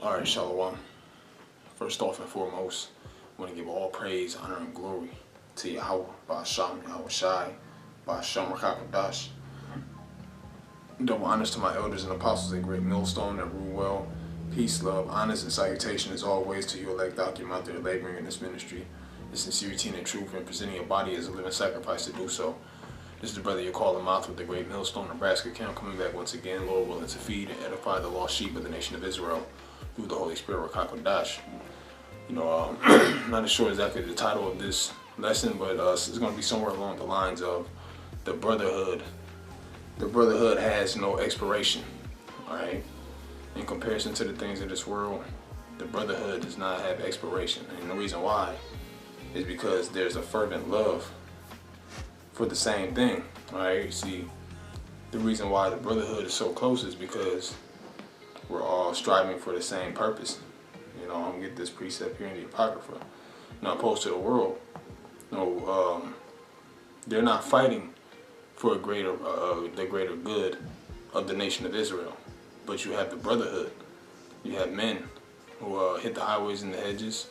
Alright, Shalom. First off and foremost, I want to give all praise, honor, and glory to Yahweh, Ba'asham, Yahweh Shai, Ba'asham Rakakadash. Double honors to my elders and apostles at Great Millstone that rule well. Peace, love, honors, and salutation as always to you elect out there laboring in this ministry. The sincerity and truth in presenting your body as a living sacrifice to do so. This is the brother you call him out with the Great Millstone, Nebraska camp, coming back once again, Lord willing, to feed and edify the lost sheep of the nation of Israel through the Holy Spirit, Rakakadash. You know, I'm not sure exactly the title of this lesson, but it's going to be somewhere along the lines of the brotherhood. The brotherhood has no expiration, all right? In comparison to the things of this world, the brotherhood does not have expiration. And the reason why is because there's a fervent love for the same thing, all right? See, the reason why the brotherhood is so close is because we're all striving for the same purpose. You know, I'm gonna get this precept here in the Apocrypha. Now, opposed to the world, they're not fighting for the greater good of the nation of Israel. But you have the brotherhood. You have men who hit the highways and the hedges.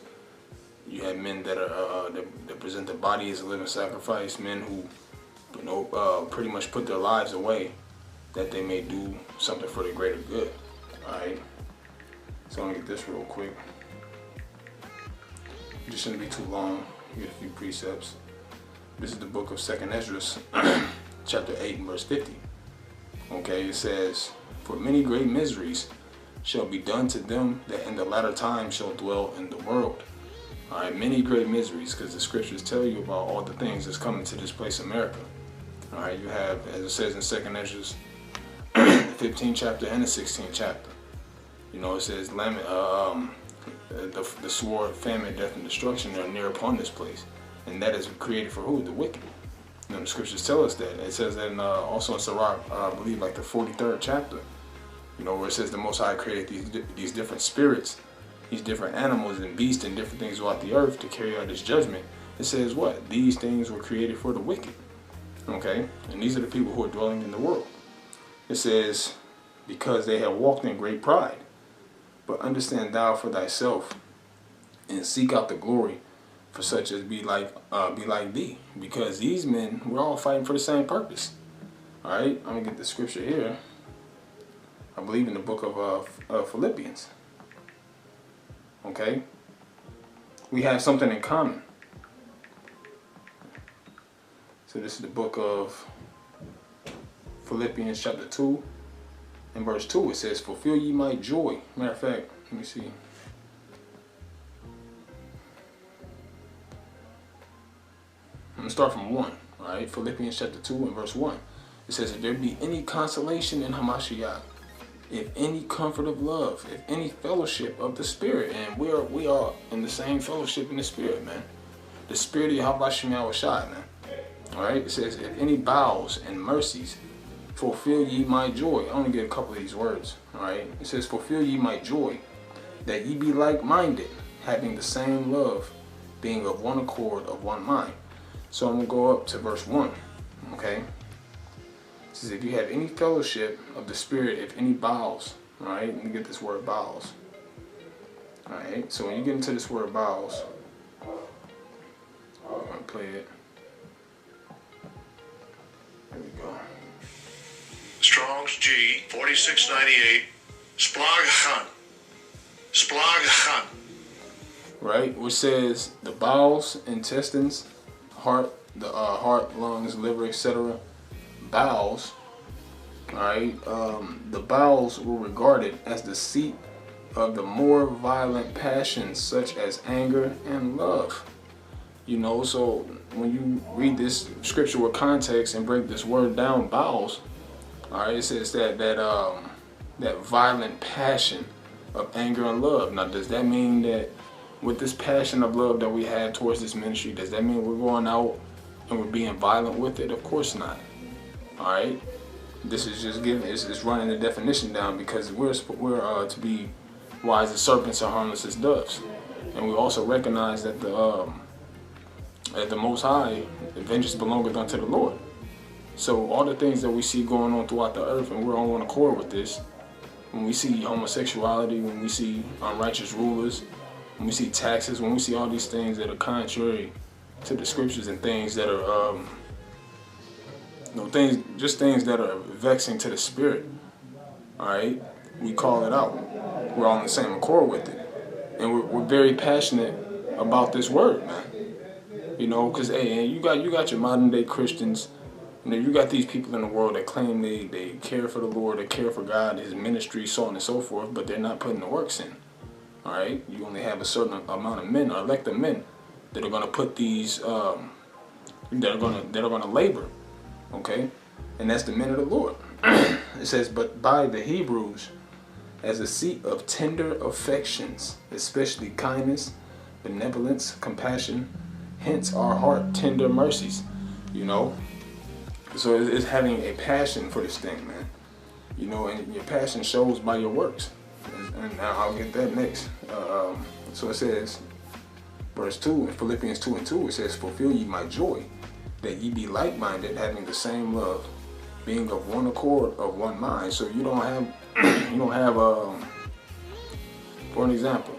You have men that are that present their body as a living sacrifice. Men who, pretty much put their lives away that they may do something for the greater good. All right. So I'm gonna get this real quick. It just shouldn't be too long. Get a few precepts. This is the book of 2nd Esdras, chapter 8 and verse 50. Okay, it says, "For many great miseries shall be done to them that in the latter time shall dwell in the world." All right, many great miseries, because the scriptures tell you about all the things that's coming to this place, America. All right, you have, as it says in 2nd Esdras, the 15th chapter and the 16th chapter. You know, it says, the sword, famine, death, and destruction are near upon this place. And that is created for who? The wicked. You know, the scriptures tell us that. It says that also in Sirach, I believe like the 43rd chapter, you know, where it says the Most High created these different spirits, these different animals and beasts and different things throughout the earth to carry out his judgment. It says what? These things were created for the wicked. Okay? And these are the people who are dwelling in the world. It says, because they have walked in great pride. But understand thou for thyself, and seek out the glory for such as be like thee. Because these men, we're all fighting for the same purpose. All right, I'm gonna get the scripture here. I believe in the book of Philippians. Okay, we have something in common. So this is the book of Philippians chapter 2. In verse 2 it says, "Fulfill ye my joy." Matter of fact, let me see. I'm going to start from 1. Alright, Philippians chapter 2 and verse 1. It says, "If there be any consolation in Hamashiach, if any comfort of love, if any fellowship of the Spirit," and we are in the same fellowship in the Spirit, man. The Spirit of Yahweh Shai, man. Alright, it says, "If any bowels and mercies, fulfill ye my joy." I only get a couple of these words. Alright, it says, "Fulfill ye my joy, that ye be like-minded, having the same love, being of one accord, of one mind." So I'm going to go up to verse 1. Okay, it says, "If you have any fellowship of the Spirit, if any bowels." Alright, let me get this word bowels. Alright, so when you get into this word bowels, I'm going to play it. There we go. Strong's G 4698 Splagchan. Splagchan. Right, which says the bowels, intestines, heart, heart, lungs, liver, etc. Bowels. Alright, the bowels were regarded as the seat of the more violent passions such as anger and love. You know, so when you read this scripture with context and break this word down, bowels, alright, it says that violent passion of anger and love. Now, does that mean that with this passion of love that we have towards this ministry, does that mean we're going out and we're being violent with it? Of course not. Alright, this is just giving, it's running the definition down, because we're to be wise as serpents and harmless as doves, and we also recognize that the Most High, vengeance belongeth unto the Lord. So all the things that we see going on throughout the earth, and we're on one accord with this, when we see homosexuality, when we see unrighteous rulers, when we see taxes, when we see all these things that are contrary to the scriptures and things that are, things that are vexing to the spirit, all right, we call it out. We're all in the same accord with it. And we're very passionate about this word, man. You know, because, hey, and you got your modern day Christians. You know, you got these people in the world that claim they care for the Lord, they care for God, His ministry, so on and so forth, but they're not putting the works in. All right, you only have a certain amount of men or elected men that are going to put these, that are going to labor. Okay, and that's the men of the Lord. It says, but by the Hebrews as a seat of tender affections, especially kindness, benevolence, compassion, hence our heart tender mercies. You know. So it's having a passion for this thing, man. You know, and your passion shows by your works. And now I'll get that next. So it says, verse 2, in Philippians 2:2, it says, fulfill ye my joy, that ye be like-minded, having the same love, being of one accord, of one mind. So you don't have, for an example,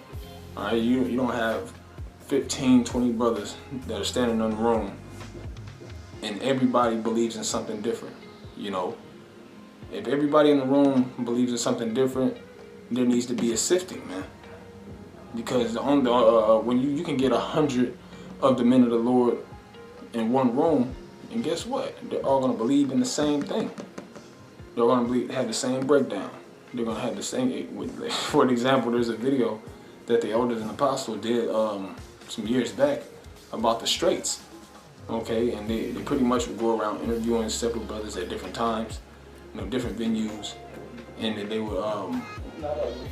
all right, you don't have 15, 20 brothers that are standing in the room and everybody believes in something different. You know, if everybody in the room believes in something different, there needs to be a sifting, man. Because when you can get 100 of the men of the Lord in one room, and guess what? They're all gonna believe in the same thing. They're gonna have the same breakdown. They're gonna have the same. For example, there's a video that the elders and apostles did some years back about the Straits. Okay, and they pretty much would go around interviewing separate brothers at different times, you know, different venues, and they would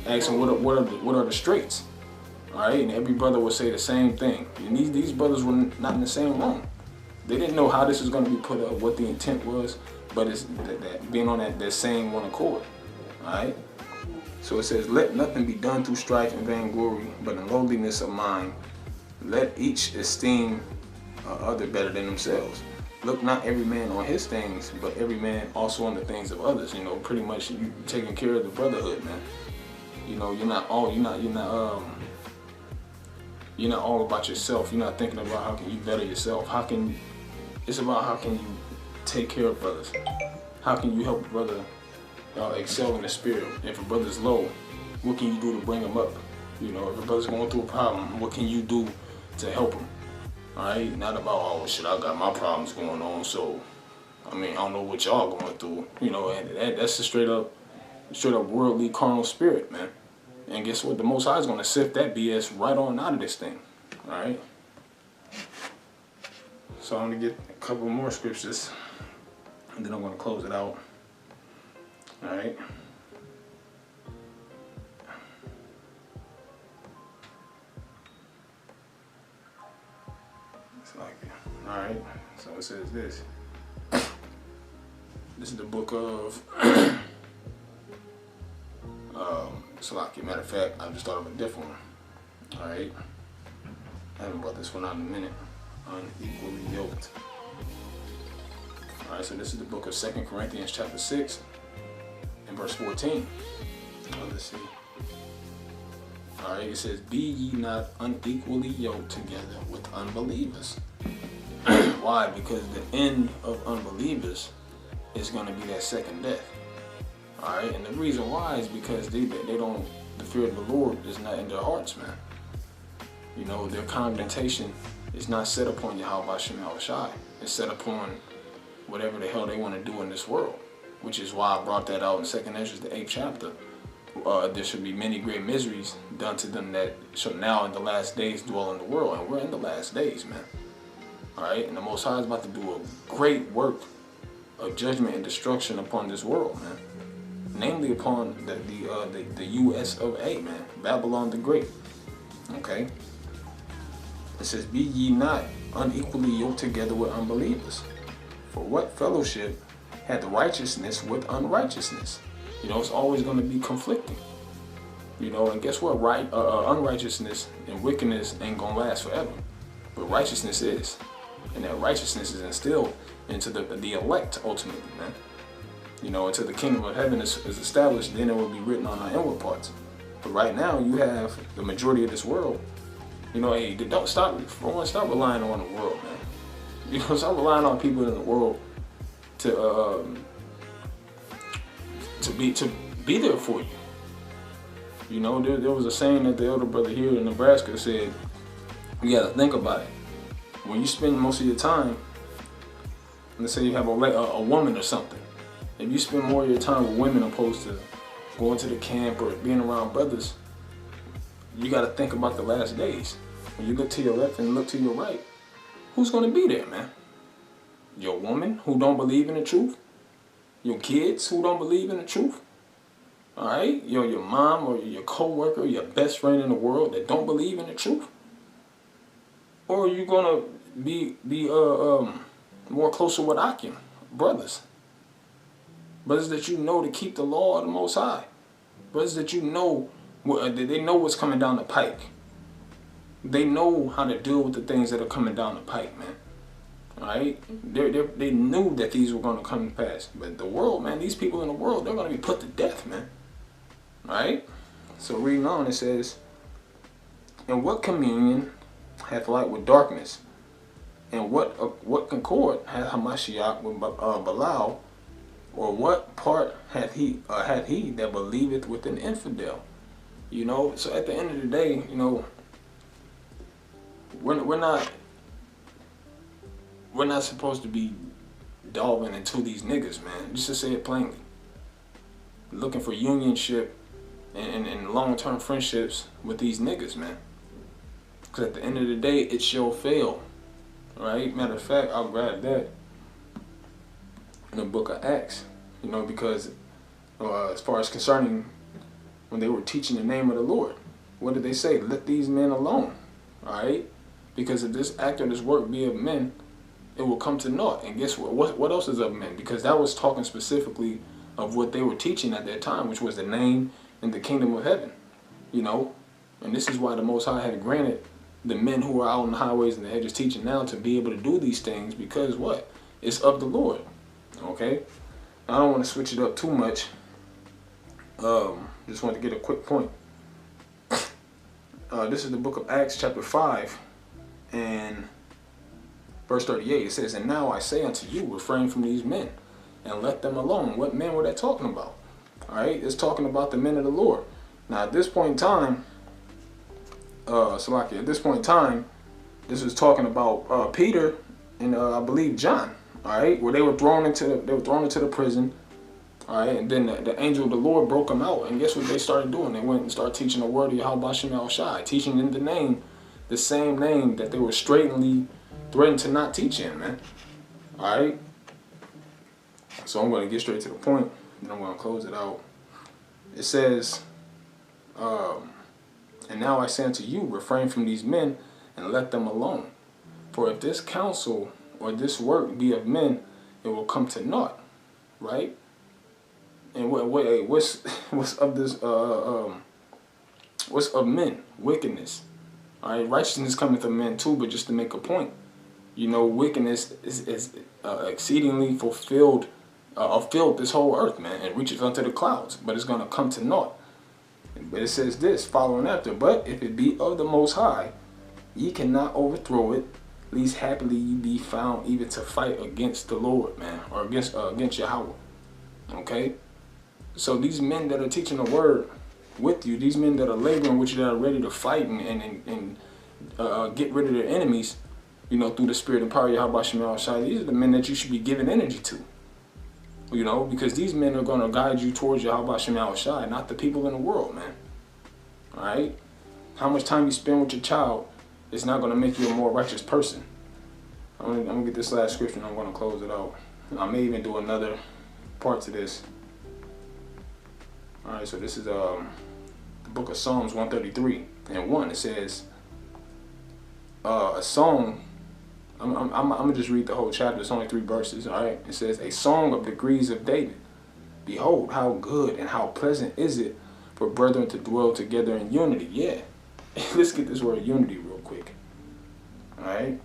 ask them what are the Straits, all right, and every brother would say the same thing. And these brothers were not in the same room. They didn't know how this was going to be put up, what the intent was, but it's that being on that same one accord, all right. So it says, let nothing be done through strife and vainglory, but in lowliness of mind, let each esteem other better than themselves. Look not every man on his things, but every man also on the things of others. You know, pretty much you taking care of the brotherhood, man. You know, you're not all about yourself. You're not thinking about how can you better yourself. It's about how can you take care of brothers. How can you help a brother excel in the spirit? If a brother's low, what can you do to bring him up? You know, if a brother's going through a problem, what can you do to help him? All right, not about, oh shit, I got my problems going on, so I mean, I don't know what y'all going through, you know, and that's a straight up worldly carnal spirit, man. And guess what? The Most High is gonna sift that BS right on out of this thing. All right. So I'm gonna get a couple more scriptures, and then I'm gonna close it out. All right. Alright, so it says this. This is the book of Salaki. Matter of fact, I just thought of a different one. Alright. I haven't brought this one out in a minute. Unequally yoked. Alright, so this is the book of 2 Corinthians chapter 6 and verse 14. Let's see. Alright, it says, be ye not unequally yoked together with unbelievers. Why? Because the end of unbelievers is going to be that second death. All right, and the reason why is because they don't, the fear of the Lord is not in their hearts, man. You know, their condemnation is not set upon Yahweh Shem Yahushai. It's set upon whatever the hell they want to do in this world, which is why I brought that out in 2nd Ezra, the 8th chapter. There should be many great miseries done to them that shall now in the last days dwell in the world, and we're in the last days, man. All right, and the Most High is about to do a great work of judgment and destruction upon this world, man. Namely upon the U.S. of A, man, Babylon the Great. Okay. It says, be ye not unequally yoked together with unbelievers. For what fellowship hath righteousness with unrighteousness? You know, it's always going to be conflicting. You know, and guess what? Unrighteousness and wickedness ain't going to last forever. But righteousness is. And that righteousness is instilled into the elect ultimately, man. You know, until the kingdom of heaven is established, then it will be written on our inward parts. But right now, you have the majority of this world. You know, hey, stop relying on the world, man. You know, stop relying on people in the world to be there for you. You know, there was a saying that the elder brother here in Nebraska said, you got to think about it. When you spend most of your time, let's say you have a woman or something, if you spend more of your time with women opposed to going to the camp or being around brothers, you got to think about the last days. When you look to your left and look to your right, who's going to be there, man? Your woman who don't believe in the truth? Your kids who don't believe in the truth? All right? Your mom or your co-worker, your best friend in the world that don't believe in the truth? Or are you going to be more closer with Akim, brothers? Brothers that you know to keep the law of the Most High. Brothers that you know, they know what's coming down the pike. They know how to deal with the things that are coming down the pike, man. Alright? They knew that these were going to come to pass. But the world, man, these people in the world, they're going to be put to death, man. Alright? So reading on, it says, and what communion hath light with darkness? And what concord hath Hamashiach with Belial? Or what part hath he that believeth with an infidel? You know, so at the end of the day, you know, we're not supposed to be delving into these niggas, man. Just to say it plainly. Looking for unionship and long-term friendships with these niggas, man. Because at the end of the day, it shall fail. Right? Matter of fact, I'll grab that in the book of Acts. You know, because as far as concerning when they were teaching the name of the Lord, what did they say? Let these men alone. Alright? Because if this act or this work be of men, it will come to naught. And guess what? What else is of men? Because that was talking specifically of what they were teaching at that time, which was the name and the kingdom of heaven. You know? And this is why the Most High had granted the men who are out on the highways and the hedges teaching now to be able to do these things, because what? It's of the Lord. Okay? I don't want to switch it up too much. Just want to get a quick point. This is the book of Acts chapter 5 and verse 38. It says, and now I say unto you, refrain from these men and let them alone. What men were they talking about? Alright, it's talking about the men of the Lord. Now at this point in time, Salaki, at this point in time, this was talking about Peter and I believe John. All right, where they were thrown into the prison. All right, and then the angel of the Lord broke them out. And guess what they started doing? They went and started teaching the word of Yahweh Shem El Shai, teaching in the name, the same name that they were straightly threatened to not teach in, man. All right. So I'm going to get straight to the point, and I'm going to close it out. It says, and now I say unto you, refrain from these men and let them alone. For if this counsel or this work be of men, it will come to naught, right? And what's of this? What's of men? Wickedness. All right, righteousness cometh of men too, but just to make a point, you know, wickedness is exceedingly filled this whole earth, man, and reaches unto the clouds, but it's gonna come to naught. But it says this, following after, but if it be of the Most High, ye cannot overthrow it, least happily ye be found even to fight against the Lord, man, or against Yahweh. Okay? So these men that are teaching the word with you, these men that are laboring with you, that are ready to fight and get rid of their enemies, you know, through the spirit and power of Yahweh Shem El Shai, these are the men that you should be giving energy to. You know, because these men are going to guide you towards Yahweh Shem El Shai, not the people in the world, man. Alright? How much time you spend with your child is not going to make you a more righteous person. I'm going to get this last scripture and I'm going to close it out. I may even do another part to this. Alright, so this is the book of Psalms 133 and 1. It says, a song, I'm going to just read the whole chapter. It's only 3 verses, alright? It says, a song of degrees of David. Behold, how good and how pleasant is it for brethren to dwell together in unity. Yeah. Let's get this word unity real quick. Alright?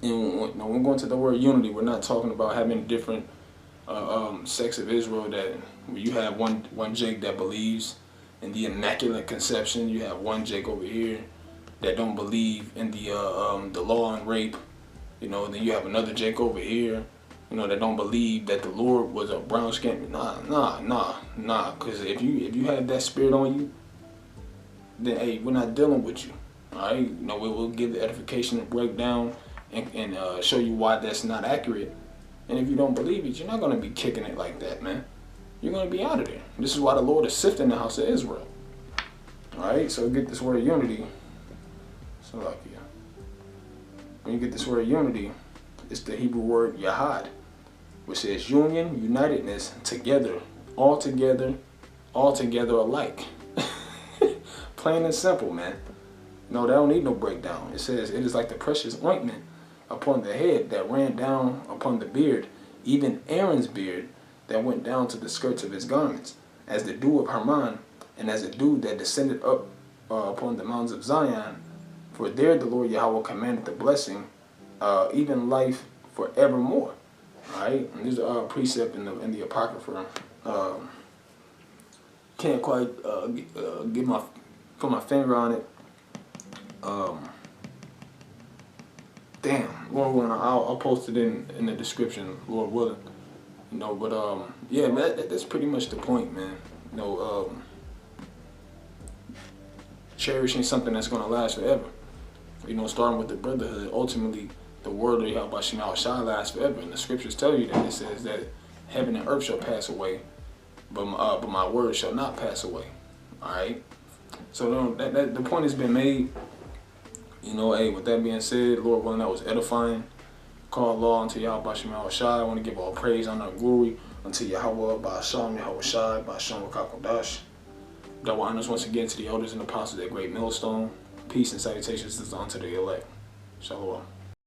And when we're going to the word unity, we're not talking about having different sects of Israel, that you have one Jake that believes in the Immaculate Conception. You have one Jake over here that don't believe in the law and rape. You know, then you have another Jake over here, you know, that don't believe that the Lord was a brown skin. Nah. Because if you have that spirit on you, then hey, we're not dealing with you. All right, you know, we'll give the edification and breakdown and show you why that's not accurate. And if you don't believe it, you're not gonna be kicking it like that, man. You're gonna be out of there. This is why the Lord is sifting the house of Israel. All right, so get this word unity. So like, yeah. When you get this word unity, it's the Hebrew word yahad, which says union, unitedness, together, all together alike. Plain and simple, man. No, that don't need no breakdown. It says it is like the precious ointment upon the head that ran down upon the beard, even Aaron's beard that went down to the skirts of his garments, as the dew of Hermon, and as the dew that descended up upon the mountains of Zion. For there the Lord Yahweh commanded the blessing, even life forevermore. All right, and there's a precept in the Apocrypha. Can't quite put my finger on it. Damn, Lord willing, I'll post it in the description, Lord willing. You know, but yeah, man, that's pretty much the point, man. You know, cherishing something that's gonna last forever. You know, starting with the brotherhood, ultimately the word of Yahweh Shema shall last forever. And the scriptures tell you that. It says that heaven and earth shall pass away, but my word shall not pass away. All right. So the point has been made. You know, hey, with that being said, Lord willing, that was edifying. Call law unto Yahweh Shema Shai. I want to give all praise, honor, and glory unto Yahweh, Ba'asham, Yahweh Shai, Ba'asham, Rakakodash. Double honors once again to the elders and apostles at Great Millstone. Peace and salutations unto the elect. Shalom.